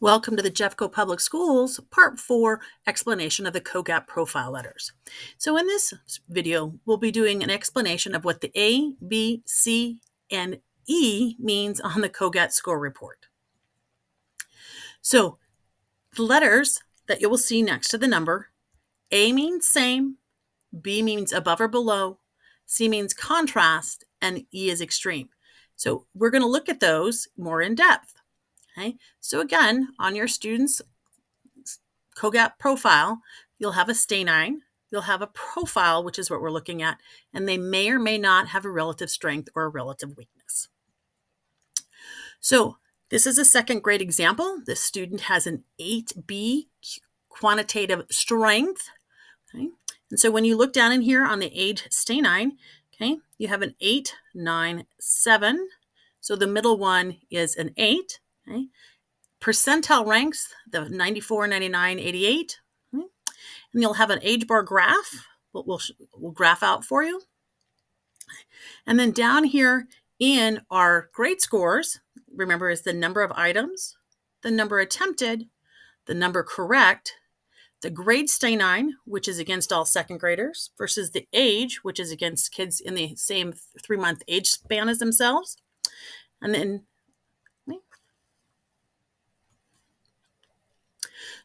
Welcome to the Jeffco Public Schools, Part 4, Explanation of the CogAT Profile Letters. So in this video, we'll be doing an explanation of what the A, B, C, and E means on the CogAT Score Report. So the letters that you will see next to the number, A means same, B means above or below, C means contrast, and E is extreme. So we're going to look at those more in depth. Okay, so again, on your students' CogAT profile, you'll have a stay9, you'll have a profile, which is what we're looking at, and they may or may not have a relative strength or a relative weakness. So this is a second grade example. This student has an 8B quantitative strength. Okay, and so when you look down in here on the age stay9, okay, you have an 8, 9, 7. So the middle one is an 8. Okay. Percentile ranks, the 94, 99, 88. Okay. And you'll have an age bar graph. We'll graph out for you. And then down here in our grade scores, remember, is the number of items, the number attempted, the number correct, the grade stay9, which is against all second graders, versus the age, which is against kids in the same 3-month age span as themselves. And then,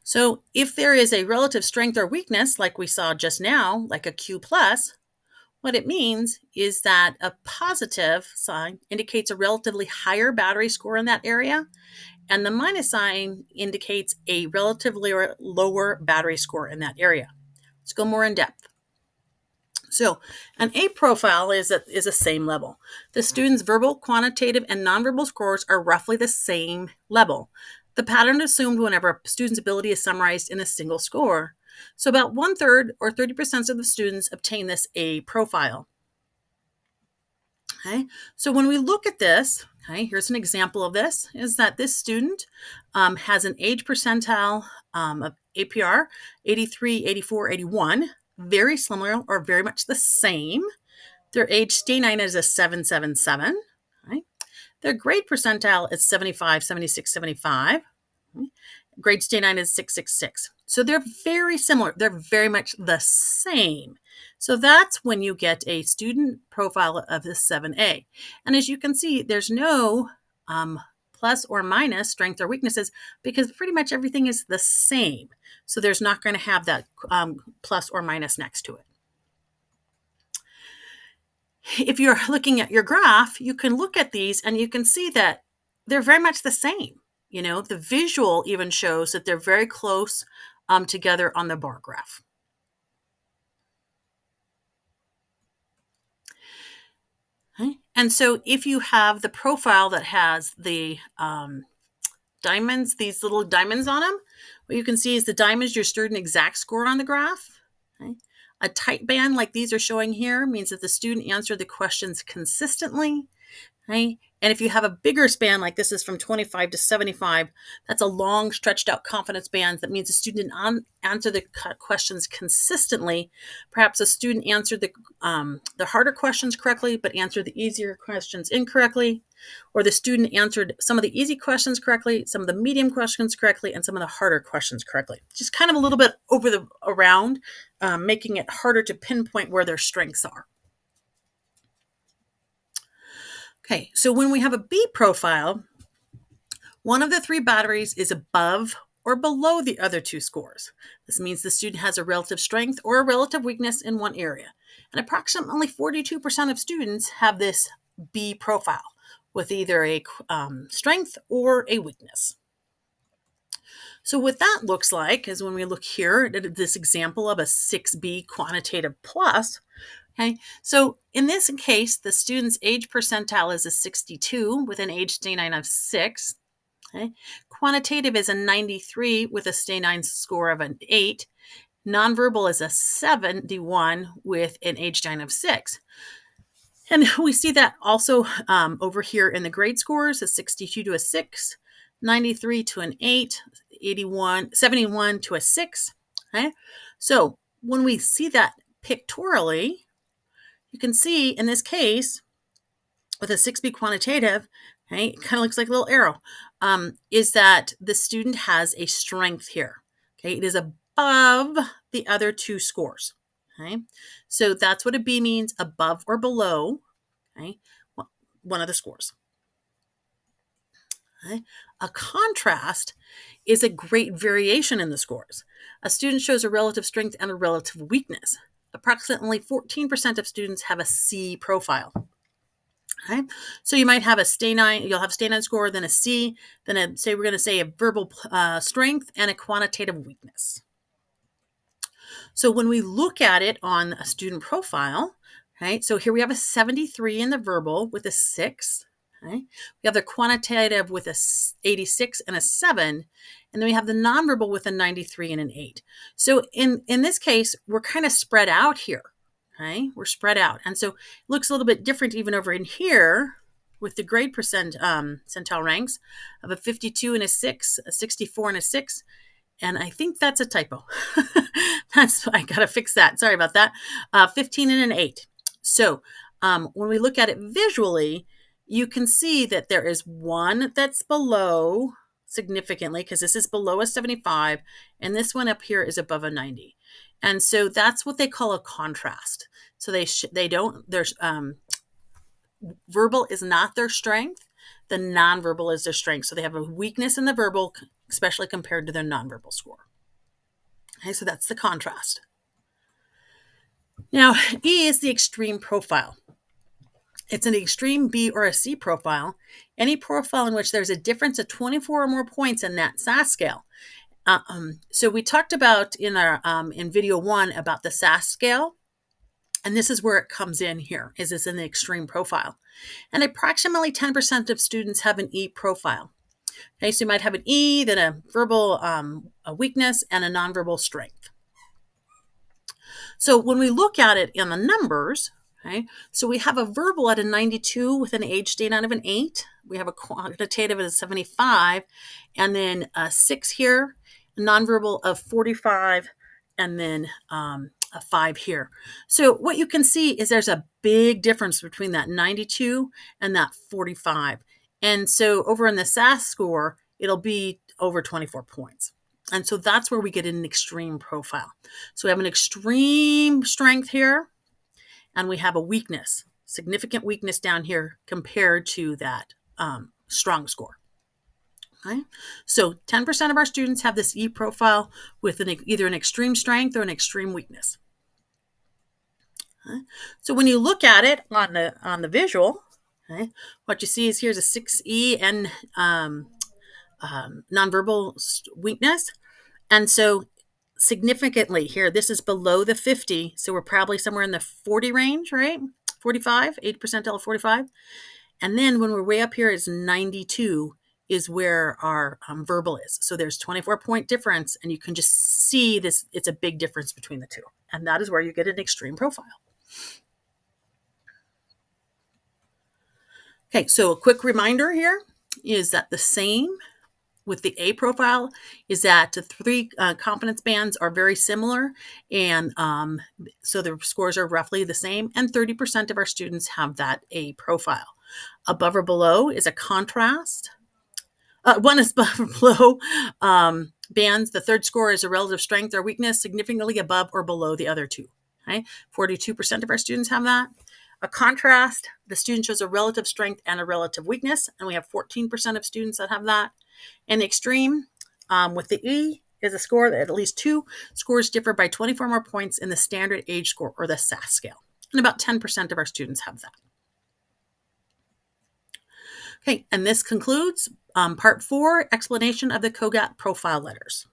so if there is a relative strength or weakness, like we saw just now, like a Q+, what it means is that a positive sign indicates a relatively higher battery score in that area, and the minus sign indicates a relatively lower battery score in that area. Let's go more in depth. So an A profile is a same level. The student's verbal, quantitative, and nonverbal scores are roughly the same level. The pattern is assumed whenever a student's ability is summarized in a single score. So about 1/3 or 30% of the students obtain this A profile. Okay, so when we look at this, okay, here's an example of this, is that this student has an age percentile of APR 83, 84, 81, very similar or very much the same. Their age stay9 is a 777. Okay. Their grade percentile is 75, 76, 75. Okay. Grade stay9 is 666. So they're very similar. They're very much the same. So that's when you get a student profile of the 7A. And as you can see, there's no plus or minus strengths or weaknesses because pretty much everything is the same. So there's not going to have that plus or minus next to it. If you're looking at your graph, you can look at these and you can see that they're very much the same. You know, the visual even shows that they're very close together on the bar graph. Okay. And so if you have the profile that has the diamonds, these little diamonds on them, what you can see is the diamond is your student exact score on the graph. Okay. A tight band like these are showing here means that the student answered the questions consistently. Okay. And if you have a bigger span, like this is from 25 to 75, that's a long stretched out confidence band. That means the student didn't answer the questions consistently. Perhaps a student answered the harder questions correctly, but answered the easier questions incorrectly. Or the student answered some of the easy questions correctly, some of the medium questions correctly, and some of the harder questions correctly. Just kind of a little bit around, making it harder to pinpoint where their strengths are. Okay, so when we have a B profile, one of the 3 batteries is above or below the other 2 scores. This means the student has a relative strength or a relative weakness in one area. And approximately 42% of students have this B profile with either a strength or a weakness. So what that looks like is when we look here at this example of a 6B quantitative plus. Okay, so in this case, the student's age percentile is a 62 with an age stay9 of 6. Okay. Quantitative is a 93 with a stay9 score of an 8. Nonverbal is a 71 with an age stay9 of 6. And we see that also over here in the grade scores, a 62 to a 6, 93 to an 8, 71 to a 6. Okay, so when we see that pictorially, you can see in this case with a 6B quantitative, okay, it kind of looks like a little arrow. is that the student has a strength here. Okay, it is above the other two scores. Okay, so that's what a B means, above or below. Okay, one of the scores. Okay? A contrast is a great variation in the scores. A student shows a relative strength and a relative weakness. Approximately 14% of students have a C profile. Okay, so you might have a stay 9, you'll have stay 9 score, then a C, then we're going to say a verbal strength and a quantitative weakness. So when we look at it on a student profile, right, so here we have a 73 in the verbal with a 6. Okay. We have the quantitative with a 86 and a 7, and then we have the nonverbal with a 93 and an 8. So in this case, we're kind of spread out here. Okay, we're spread out, and so it looks a little bit different even over in here with the grade percentile ranks of a 52 and a 6, a 64 and a 6. And I think that's a typo. I got to fix that. Sorry about that. 15 and an 8. So when we look at it visually, you can see that there is one that's below significantly, because this is below a 75, and this one up here is above a 90. And so that's what they call a contrast. So they don't, there's verbal is not their strength. The nonverbal is their strength. So they have a weakness in the verbal, especially compared to their nonverbal score. Okay, so that's the contrast. Now, E is the extreme profile. It's an extreme B or a C profile, any profile in which there's a difference of 24 or more points in that SAS scale. So we talked about in our in video 1 about the SAS scale, and this is where it comes in here, is it's in the extreme profile. And approximately 10% of students have an E profile. Okay, so you might have an E, then a verbal a weakness, and a nonverbal strength. So when we look at it in the numbers, okay, so we have a verbal at a 92 with an age stay 9 of an 8. We have a quantitative at a 75, and then a 6 here, a nonverbal of 45, and then a 5 here. So what you can see is there's a big difference between that 92 and that 45. And so over in the SAS score, it'll be over 24 points. And so that's where we get an extreme profile. So we have an extreme strength here, and we have a weakness, significant weakness down here compared to that strong score. Okay? So 10% of our students have this E profile with either an extreme strength or an extreme weakness. Okay? So when you look at it on the visual, okay, what you see is here's a 6E and nonverbal weakness. And so significantly here, this is below the 50. So we're probably somewhere in the 40 range, right? 45, 80 percentile of 45. And then when we're way up here is 92 is where our verbal is. So there's 24-point difference, and you can just see this. It's a big difference between the two. And that is where you get an extreme profile. Okay, so a quick reminder here is that the same with the A profile is that the 3 confidence bands are very similar, and so the scores are roughly the same, and 30% of our students have that A profile. Above or below is a contrast. One is above or below bands. The third score is a relative strength or weakness, significantly above or below the other two. Okay? 42% of our students have that. A contrast, the student shows a relative strength and a relative weakness, and we have 14% of students that have that. And the extreme with the E is a score that at least 2 scores differ by 24 more points in the standard age score or the SAS scale. And about 10% of our students have that. Okay, and this concludes part 4, explanation of the CogAT profile letters.